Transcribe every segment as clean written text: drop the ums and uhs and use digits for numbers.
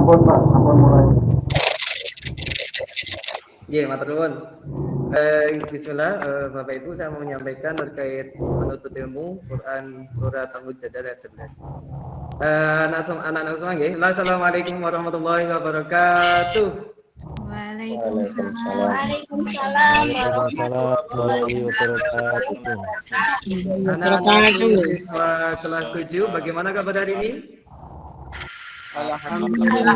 Ampun Pak, ampun mulai. Iya, matur nuwun. Bismillah, Bapak Ibu, saya mau menyampaikan terkait menuntut ilmu Quran surat Al-Mujadalah ayat 11. Anak-anak semua nggih. Assalamualaikum warahmatullahi wabarakatuh. Waalaikumsalam. Waalaikumsalam warahmatullahi wabarakatuh. Anak-anak siswa kelas 7, bagaimana kabar hari ini? Alhamdulillah.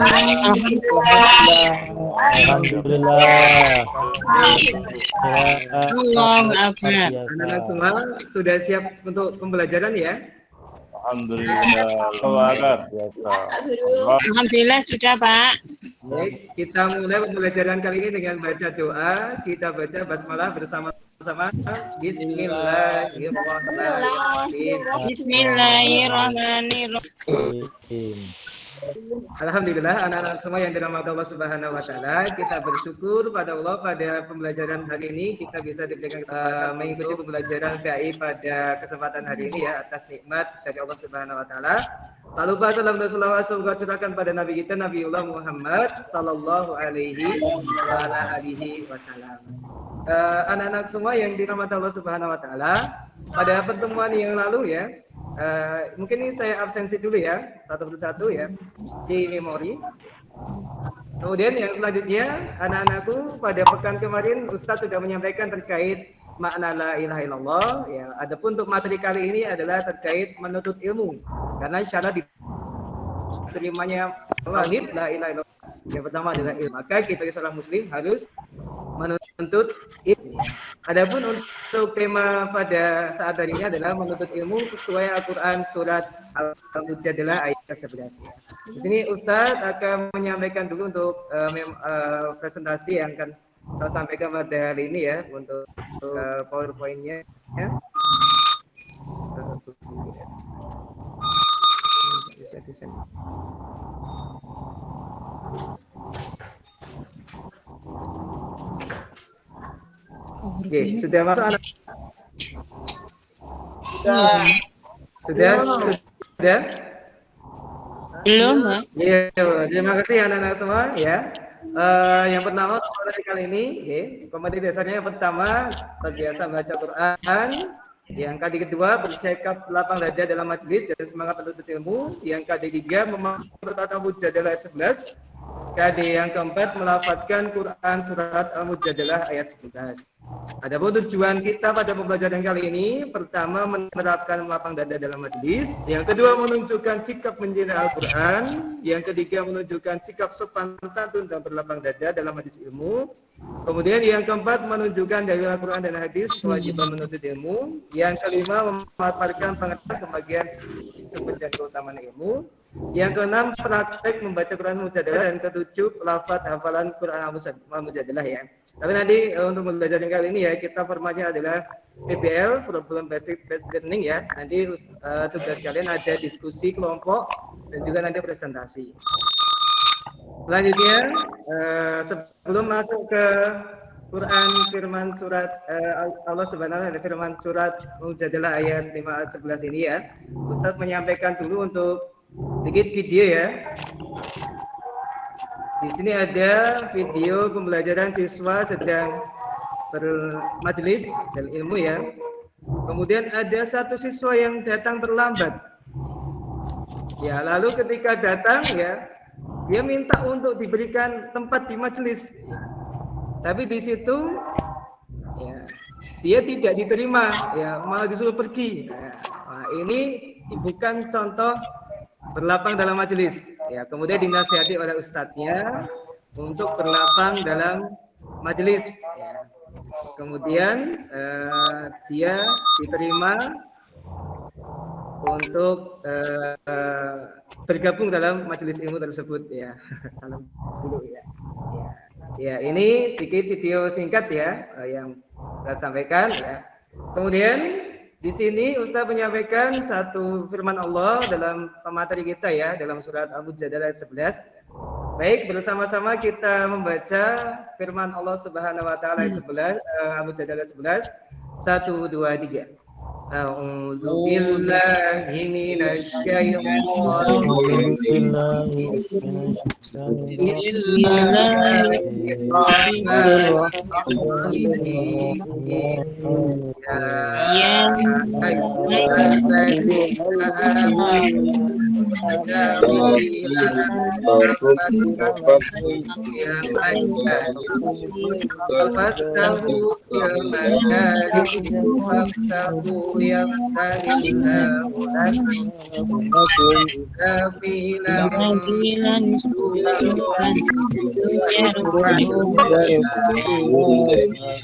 Anak-anak semua sudah siap untuk pembelajaran ya? Alhamdulillah sudah Pak. Baik, kita mulai pembelajaran kali ini dengan baca doa. Kita baca basmalah bersama-sama. Bismillahirrahmanirrahim. Bismillahirrahmanirrahim. Alhamdulillah, anak-anak semua yang dirahmati Allah Subhanahu wa taala, kita bersyukur pada Allah pada pembelajaran hari ini kita bisa diberikan mengikuti pembelajaran PAI pada kesempatan hari ini ya, atas nikmat dari Allah Subhanahu wa taala. Tak lupa salam dan selawat semoga curahkan pada Nabi kita Nabiullah Muhammad sallallahu alaihi wasallam. Anak-anak semua yang dirahmati Allah Subhanahu wa taala, pada pertemuan yang lalu ya, mungkin ini saya absensi dulu ya, satu persatu ya, di memori. Kemudian yang selanjutnya, anak-anakku, pada pekan kemarin Ustadz sudah menyampaikan terkait makna la ilaha illallah ya. Adapun untuk materi kali ini adalah terkait menuntut ilmu, karena syarat diterimanya walid la ilaha illallah yang pertama adalah ilmu. Maka kita seorang muslim harus menuntut ilmu. Adapun untuk tema pada saat hari ini adalah menuntut ilmu sesuai Al-Quran surat Al-Mujadalah ayat 11. Di sini Ustadz akan menyampaikan dulu untuk presentasi yang akan saya sampaikan pada hari ini ya, untuk PowerPoint-nya ya. Oke, sudah masuk anak? Sudah? Belum, Pak. Iya, terima kasih anak-anak semua ya. Yang pertama pada kali ini, kompetensi dasarnya yang pertama terbiasa baca Quran. Yang kedua bersikap lapang dada dalam majelis dan semangat menuntut ilmu. Yang ketiga memahami Mujadalah ayat 11. Yang keempat melafadzkan Quran surat Al-Mujadalah ayat 11. Adapun tujuan kita pada pembelajaran kali ini, pertama menerapkan lapang dada dalam majelis, yang kedua menunjukkan sikap mencintai Al-Quran, yang ketiga menunjukkan sikap sopan santun dan berlapang dada dalam majelis ilmu, kemudian yang keempat menunjukkan dari Al-Quran dan hadis kewajiban menuntut ilmu, yang kelima memaparkan pengetahuan pembagian dan keutamaan ilmu, yang keenam praktek membaca Quran Mujadalah, dan ketujuh lafaz hafalan Quran Mujadalah ya. Tapi nanti untuk pembelajaran kali ini ya, kita formatnya adalah PBL, Problem Basic Learning ya. Nanti tugas kalian ada diskusi kelompok dan juga nanti presentasi. Selanjutnya, sebelum masuk ke Quran firman surat Allah Subhanahu wa taala, firman surat Mujadalah ayat 11 ini ya, Ustadz menyampaikan dulu untuk sedikit video ya. Di sini ada video pembelajaran siswa sedang bermajelis dan ilmu ya. Kemudian ada satu siswa yang datang terlambat. Ya, lalu ketika datang ya, dia minta untuk diberikan tempat di majelis. Tapi di situ ya, dia tidak diterima, ya malah disuruh pergi. Nah, ini bukan contoh berlapang dalam majelis. Ya, kemudian dinasihati oleh ustadznya untuk berlapang dalam majelis. Ya. Kemudian dia diterima untuk bergabung dalam majelis ilmu tersebut ya. Salam dulu ya. Ya, ini sedikit video singkat ya yang saya sampaikan ya. Kemudian di sini Ustaz menyampaikan satu firman Allah dalam pemateri kita ya, dalam surat Al-Mujadalah 11. Baik, bersama-sama kita membaca firman Allah Subhanahu wa taala 11, Al-Mujadalah 11. 1 2 3. A'udzu billahi minasy syaithanir rajim.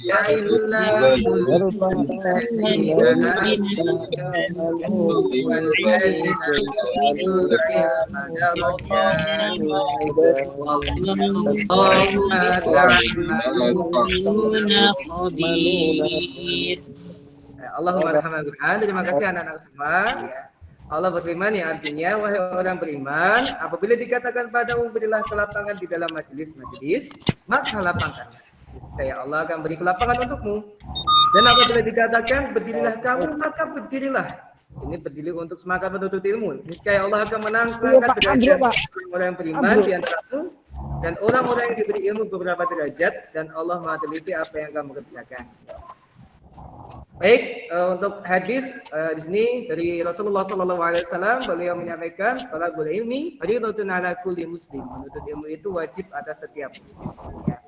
Ya ayyuhalladzina Allahumma rahmatullahi wa barakatuh. Terima kasih anak-anak semua. Ya. Allah berfirman yang artinya, wahai orang beriman, apabila dikatakan padamu berilah kelapangan di dalam majelis, maka lapangkanlah. Saya Allah akan beri kelapangan untukmu. Dan apabila dikatakan berdirilah kamu, maka berdirilah. Ini berdiri untuk semangat menuntut ilmu. Niscaya Allah akan mengangkat derajat orang yang beriman di antaramu dan orang-orang yang diberi ilmu beberapa derajat, dan Allah Maha teliti apa yang kamu kerjakan. Baik, untuk hadis di sini dari Rasulullah SAW, beliau menyampaikan talabul ilmi fardhatun 'ala kulli muslim. Menuntut ilmu itu wajib atas setiap muslim. Ya.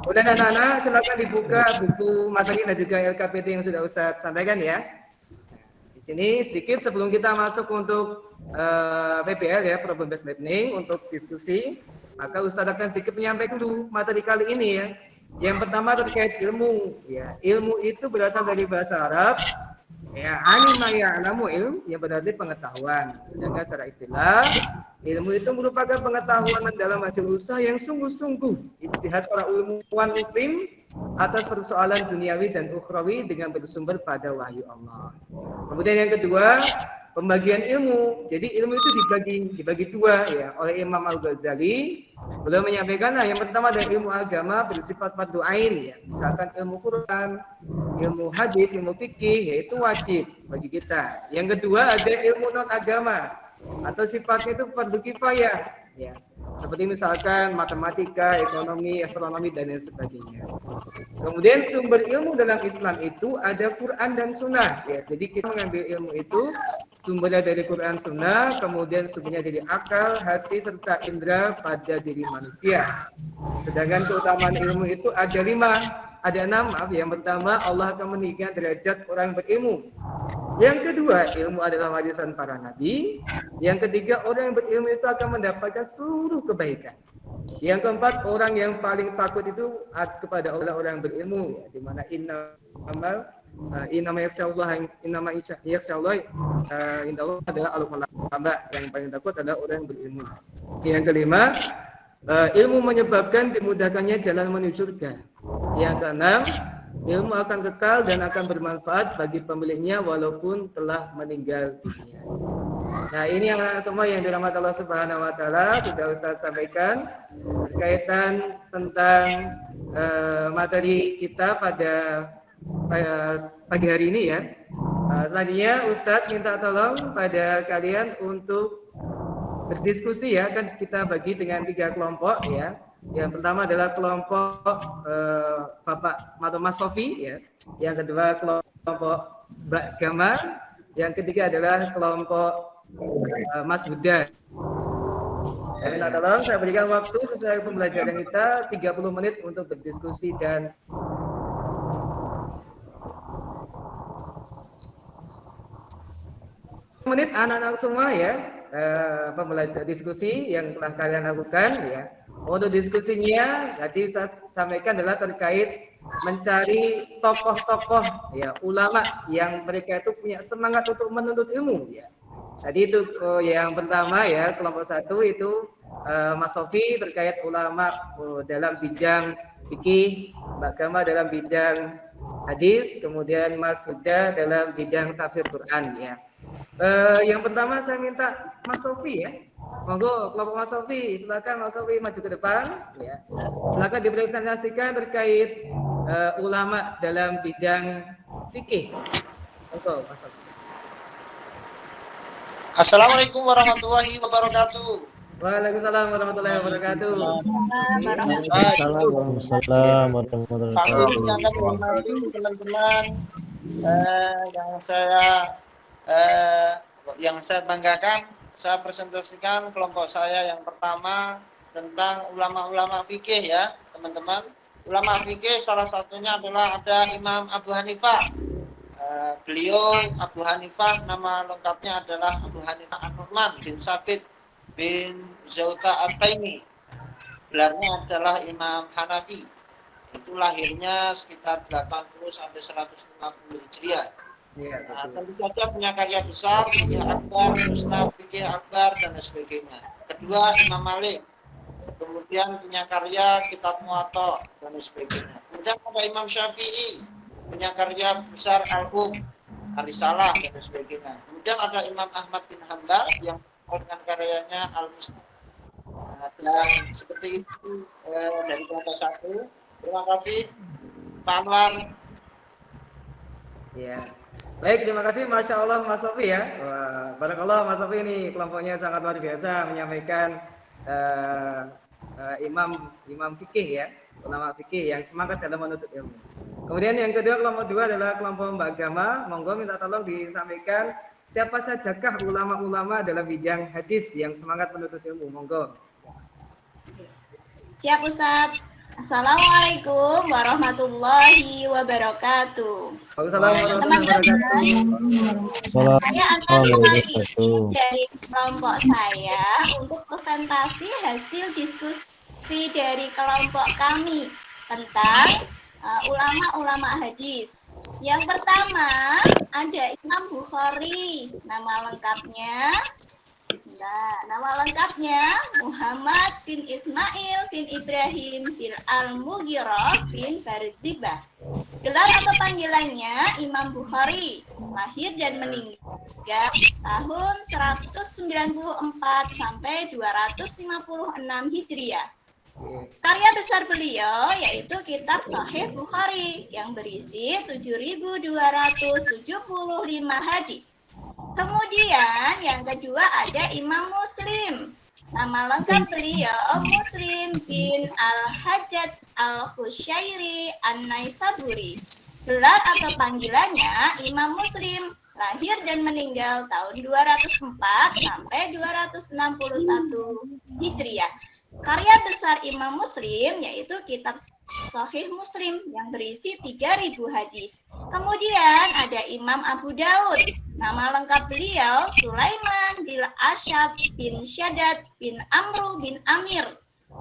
Kemudian anak-anak silakan dibuka buku materi dan juga LKPD yang sudah Ustaz sampaikan ya. Di sini sedikit sebelum kita masuk untuk PBL ya, problem based learning, untuk diskusi, maka Ustaz akan sedikit menyampaikan dulu materi kali ini ya. Yang pertama terkait ilmu, ya. Ilmu itu berasal dari bahasa Arab, ya, alima ya'lamu ilm, yang berarti pengetahuan. Sedangkan secara istilah, ilmu itu merupakan pengetahuan dalam hasil usaha yang sungguh-sungguh istihad para ilmuwan muslim atas persoalan duniawi dan ukhrawi dengan bersumber pada wahyu Allah. Kemudian yang kedua, pembagian ilmu. Jadi ilmu itu dibagi dua ya oleh Imam Al-Ghazali. Beliau menyampaikan yang pertama adalah ilmu agama bersifat fardhu ain ya. Misalkan ilmu Quran, ilmu hadis, ilmu fikih, yaitu wajib bagi kita. Yang kedua ada ilmu non agama atau sifatnya itu fardhu kifayah ya. Seperti misalkan matematika, ekonomi, astronomi dan lain sebagainya. Kemudian sumber ilmu dalam Islam itu ada Quran dan Sunnah ya. Jadi kita mengambil ilmu itu sumbernya dari Quran Sunnah, kemudian sumbernya dari akal, hati serta indera pada diri manusia. Sedangkan keutamaan ilmu itu ada 6, maaf. Yang pertama, Allah akan meninggikan derajat orang berilmu. Yang kedua, ilmu adalah warisan para nabi. Yang ketiga, orang yang berilmu itu akan mendapatkan seluruh kebaikan. Yang keempat, orang yang paling takut itu kepada Allah orang yang berilmu, di mana innama yakhshallah adalah al-ulama, yang paling takut adalah orang yang berilmu. Yang kelima, ilmu menyebabkan dimudahkannya jalan menuju surga. Yang keenam, ilmu akan kekal dan akan bermanfaat bagi pemiliknya walaupun telah meninggal dunia. Nah, ini yang semua yang dirahmati Allah Subhanahu wa taala sudah Ustaz sampaikan berkaitan tentang materi kita pada pagi hari ini ya. Selanjutnya Ustaz minta tolong pada kalian untuk berdiskusi ya, kan kita bagi dengan 3 kelompok ya. Yang pertama adalah kelompok Bapak atau Mas Sofi ya. Yang kedua kelompok Mbak Gama. Yang ketiga adalah kelompok Mas Huda. Nah, tolong saya berikan waktu sesuai pembelajaran kita 30 menit untuk berdiskusi dan menit anak-anak semua ya, pembelajaran diskusi yang telah kalian lakukan ya. Untuk diskusinya tadi saya sampaikan adalah terkait mencari tokoh-tokoh ya, ulama yang mereka itu punya semangat untuk menuntut ilmu ya. Tadi itu yang pertama ya, kelompok 1 itu Mas Sofi terkait ulama dalam bidang fikih, Mbak Gama dalam bidang hadis, kemudian Mas Huda dalam bidang tafsir Quran ya. Yang pertama saya minta Mas Sofi ya. Monggo kelompok Mas Sofi, silakan Mas Sofi maju ke depan ya. Silakan dipresentasikan terkait ulama dalam bidang fikih. Monggo Mas Sofi. Assalamualaikum warahmatullahi wabarakatuh. Waalaikumsalam warahmatullahi wabarakatuh. Waalaikumsalam warahmatullahi Kami yang kami wabarakatuh. hormati teman-teman yang saya banggakan, saya presentasikan kelompok saya yang pertama tentang ulama-ulama fikih ya, teman-teman. Ulama fikih salah satunya adalah ada Imam Abu Hanifah. Beliau Abu Hanifah, nama lengkapnya adalah Abu Hanifah An-Nu'man bin Sabit bin Zauta At-Taimi. Gelarnya adalah Imam Hanafi. Itu lahirnya sekitar 80 sampai 150 Hijriah. Iya, Nah, betul. tentu saja punya karya besar, Fikih Akbar, Musnad Fikih Akbar, dan sebagainya. Kedua, Imam Malik. Kemudian punya karya Kitab Muwatta, dan sebagainya. Kemudian ada Imam Syafi'i, punya karya besar Al-Hum, Ar-Risalah, dan sebagainya. Kemudian ada Imam Ahmad bin Hanbal yang dengan karyanya Al-Musnad. Dan seperti itu dari kelompok satu. Terima kasih, Pak Anwar. Ya. Baik, terima kasih Masya Allah Mas Sofi ya. Wah, barakallah Mas Sofi ini kelompoknya sangat luar biasa menyampaikan imam fikih ya, ulama fikih yang semangat dalam menuntut ilmu. Kemudian yang kedua kelompok dua adalah kelompok agama. Monggo minta tolong disampaikan siapa sajakah ulama-ulama dalam bidang hadis yang semangat menuntut ilmu. Monggo. Siap Ustaz. Assalamualaikum warahmatullahi wabarakatuh. Waalaikumsalam warahmatullahi wabarakatuh. Saya akan mewakili dari kelompok saya untuk presentasi hasil diskusi dari kelompok kami tentang ulama-ulama hadis. Yang pertama ada Imam Bukhari, nama lengkapnya Muhammad bin Ismail bin Ibrahim bin Al-Mughirah bin Barzibah. Gelar atau panggilannya Imam Bukhari, lahir dan meninggal tahun 194 sampai 256 Hijriah. Karya besar beliau yaitu kitab Sahih Bukhari yang berisi 7.275 hadis. Kemudian yang kedua ada Imam Muslim. Nama lengkap beliau Muslim bin Al-Hajjaj Al-Khusyairi An-Naisaburi. Gelar atau panggilannya Imam Muslim, lahir dan meninggal tahun 204 sampai 261 Hijriah. Karya besar Imam Muslim yaitu kitab Sahih Muslim yang berisi 3.000 hadis. Kemudian ada Imam Abu Daud. Nama lengkap beliau Sulaiman bin Ashab bin Syaddad bin Amru bin Amir.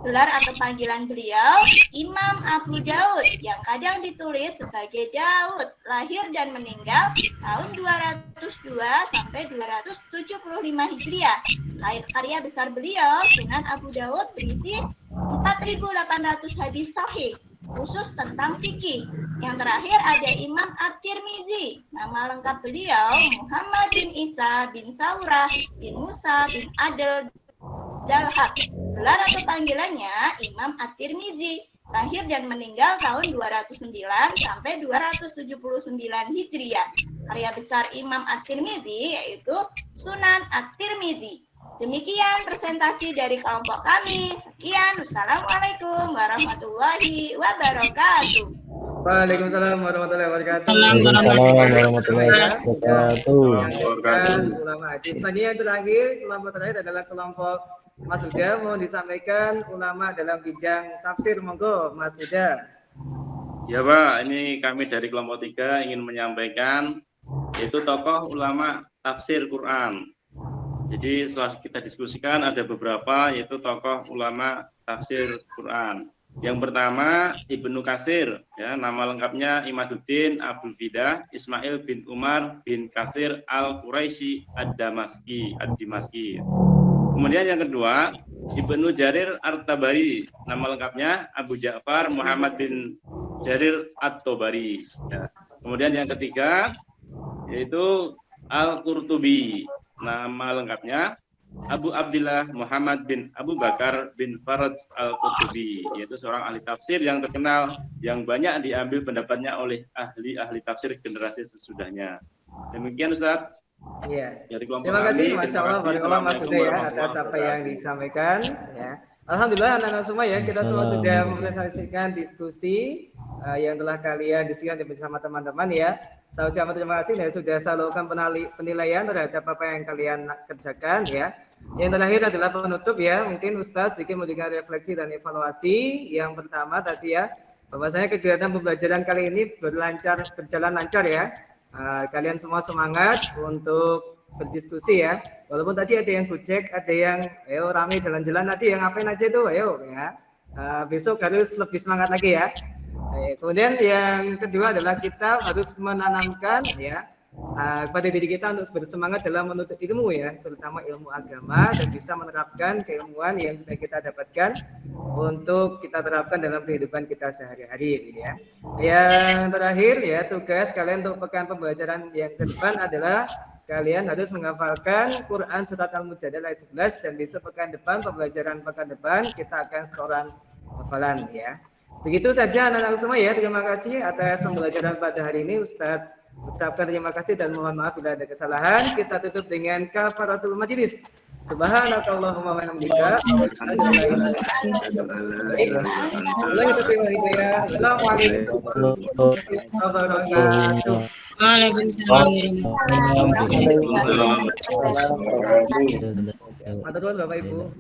Gelar atau panggilan beliau Imam Abu Daud yang kadang ditulis sebagai Daud, lahir dan meninggal tahun 202 sampai 275 Hijriah. Karya besar beliau Sunan Abu Daud berisi 4.800 hadis sahih khusus tentang fikih. Yang terakhir ada Imam At-Tirmizi. Nama lengkap beliau Muhammad bin Isa bin Saurah bin Musa bin Adel Dalhaq. Gelar atau panggilannya Imam At-Tirmizi, lahir dan meninggal tahun 209 sampai 279 Hijriah. Karya besar Imam At-Tirmizi yaitu Sunan At-Tirmizi. Demikian presentasi dari kelompok kami. Sekian, wassalamualaikum warahmatullahi wabarakatuh. Waalaikumsalam warahmatullahi wabarakatuh. Waalaikumsalam warahmatullahi wabarakatuh. Ulama hadis. Tadi yang terakhir, kelompok terakhir adalah kelompok Mas Huda. Mohon disampaikan ulama dalam bidang tafsir. Monggo, Mas Huda. Ya Pak, ini kami dari kelompok 3 ingin menyampaikan yaitu tokoh ulama tafsir Quran. Jadi setelah kita diskusikan ada beberapa yaitu tokoh ulama tafsir Quran. Yang pertama Ibnu Katsir, ya, nama lengkapnya Imaduddin Abdul Fidah Ismail bin Umar bin Katsir Al-Quraisy Ad-Dimaski. Kemudian yang kedua Ibnu Jarir At-Tabari, nama lengkapnya Abu Ja'far Muhammad bin Jarir At-Tabari. Ya. Kemudian yang ketiga yaitu Al-Qurtubi, nama lengkapnya Abu Abdillah Muhammad bin Abu Bakar bin Faraj Al-Qurtubi, yaitu seorang ahli tafsir yang terkenal yang banyak diambil pendapatnya oleh ahli-ahli tafsir generasi sesudahnya. Demikian Ustaz. Iya. Dari kelompok Terima kasih, kami, Masya terima Allah, kasih. barakallah Mas Huda ya atas Assalamualaikum apa yang disampaikan. Ya. Alhamdulillah anak-anak semua ya, kita semua sudah menyelesaikan diskusi yang telah kalian diskusikan bersama teman-teman ya. Saya ucapkan terima kasih dan sudah salurkan penilaian terhadap apa yang kalian kerjakan ya. Yang terakhir adalah penutup ya, mungkin Ustaz sedikit memberikan refleksi dan evaluasi. Yang pertama tadi ya, bahwasanya kegiatan pembelajaran kali ini berjalan lancar ya. Kalian semua semangat untuk berdiskusi ya. Walaupun tadi ada yang gojek, ada yang ayo rame jalan-jalan, nanti yang ngapain aja tuh, ayo ya. Besok harus lebih semangat lagi ya. Kemudian yang kedua adalah kita harus menanamkan ya kepada diri kita untuk bersemangat dalam menuntut ilmu ya, terutama ilmu agama, dan bisa menerapkan keilmuan yang sudah kita dapatkan untuk kita terapkan dalam kehidupan kita sehari-hari gitu ya. Yang terakhir ya, tugas kalian untuk pekan pembelajaran yang ke depan adalah kalian harus menghafalkan Quran surat Al-Mujadalah ayat 11, dan besok pekan depan, pembelajaran pekan depan kita akan setoran hafalan ya. Begitu saja anak-anak semua ya. Terima kasih atas pembelajaran pada hari ini. Ustadz ucapkan terima kasih dan mohon maaf bila ada kesalahan. Kita tutup dengan kafaratul majelis. Subhanakallahumma wa bihamdika. Assalamualaikum warahmatullahi wabarakatuh. Waalaikumsalam. Matur nuwun Bapak Ibu.